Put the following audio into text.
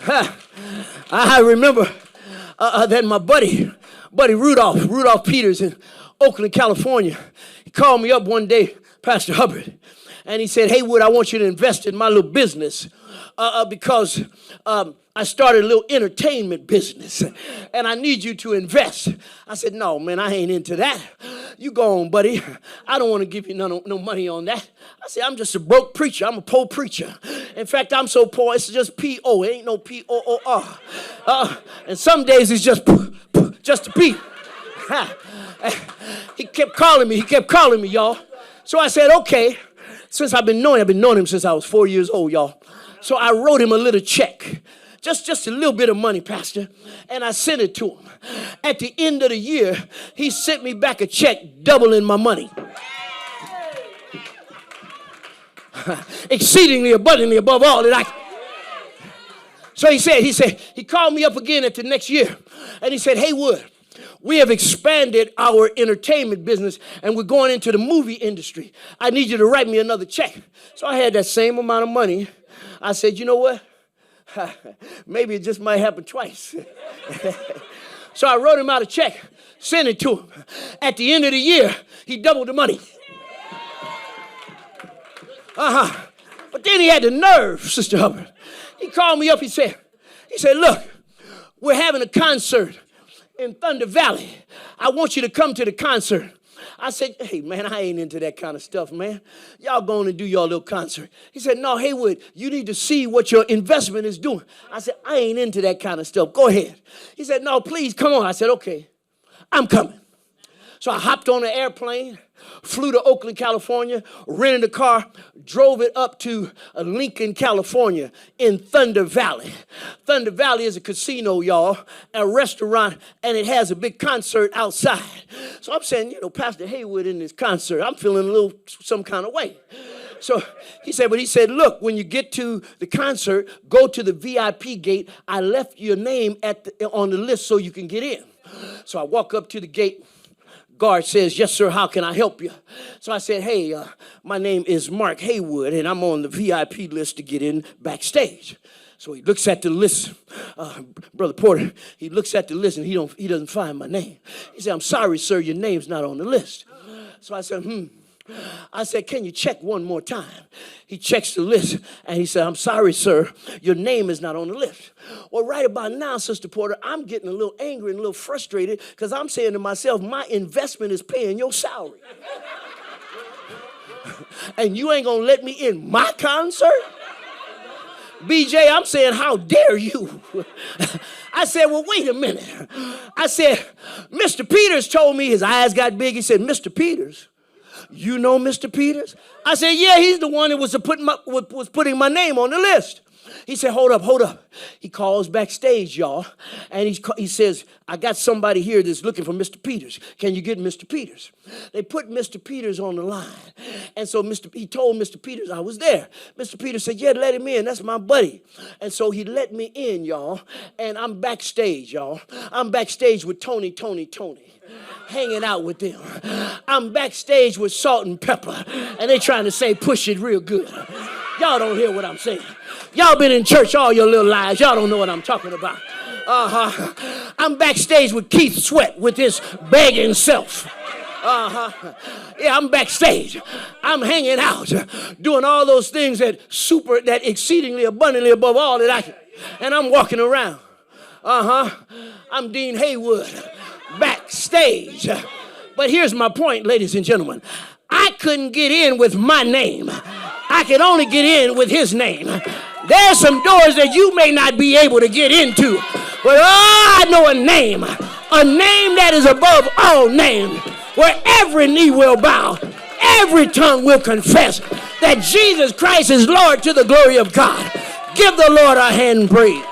I remember that my buddy Rudolph Peters in Oakland, California, he called me up one day, Pastor Hubbard, and he said, Haywood, I want you to invest in my little business because I started a little entertainment business and I need you to invest. I said, no, man, I ain't into that. You go on, buddy. I don't want to give you no money on that. I said, I'm just a broke preacher. I'm a poor preacher. In fact, I'm so poor, it's just P-O. It ain't no P-O-O-R. And some days it's just a P. He kept calling me, y'all. So I said, okay. Since I've been knowing him since I was 4 years old, y'all. So I wrote him a little check. Just a little bit of money, Pastor, and I sent it to him. At the end of the year, he sent me back a check doubling my money. Exceedingly abundantly above all that I. So he called me up again at the next year, and he said, Haywood, we have expanded our entertainment business, and we're going into the movie industry. I need you to write me another check. So I had that same amount of money. I said, you know what? Maybe it just might happen twice. So I wrote him out a check, sent it to him. At the end of the year, he doubled the money. But then he had the nerve, Sister Hubbard. He called me up, he said, look, we're having a concert in Thunder Valley. I want you to come to the concert. I said, hey, man, I ain't into that kind of stuff, man. Y'all going to do your little concert. He said, no, Haywood, you need to see what your investment is doing. I said, I ain't into that kind of stuff. Go ahead. He said, no, please, come on. I said, okay, I'm coming. So I hopped on an airplane, flew to Oakland, California, rented a car, drove it up to Lincoln, California in Thunder Valley. Thunder Valley is a casino, y'all, a restaurant, and it has a big concert outside. So I'm saying, Pastor Haywood in this concert, I'm feeling a little some kind of way. So he said, look, when you get to the concert, go to the VIP gate. I left your name on the list so you can get in. So I walk up to the gate. Guard says, yes, sir, how can I help you? So I said, hey, my name is Mark Haywood, and I'm on the VIP list to get in backstage. So he looks at the list, Brother Porter, he looks at the list, and he doesn't find my name. He said, I'm sorry, sir, your name's not on the list. So I said, I said, can you check one more time? He checks the list, and he said, I'm sorry, sir, your name is not on the list. Well, right about now, Sister Porter, I'm getting a little angry and a little frustrated because I'm saying to myself, my investment is paying your salary. And you ain't going to let me in my concert? BJ, I'm saying, how dare you? I said, well, wait a minute. I said, Mr. Peters told me, his eyes got big. He said, Mr. Peters? You know Mr. Peters? I said, yeah, he's the one that was putting my name on the list. He said, hold up. He calls backstage, y'all, and he says, I got somebody here that's looking for Mr. Peters. Can you get Mr. Peters? They put Mr. Peters on the line, and so he told Mr. Peters I was there. Mr. Peters said, yeah, let him in. That's my buddy. And so he let me in, y'all, and I'm backstage, y'all. I'm backstage with Tony. Hanging out with them. I'm backstage with Salt and Pepper, and they trying to say push it real good. Y'all don't hear what I'm saying. Y'all been in church all your little lives. Y'all don't know what I'm talking about. I'm backstage with Keith Sweat with his begging self. Yeah, I'm backstage. I'm hanging out, doing all those things that exceedingly abundantly above all that I can. And I'm walking around. I'm Dean Haywood. Backstage. But here's my point, ladies and gentlemen. I couldn't get in with my name. I could only get in with his name. There's some doors that you may not be able to get into. But I know a name that is above all names, where every knee will bow, every tongue will confess that Jesus Christ is Lord to the glory of God. Give the Lord a hand and praise.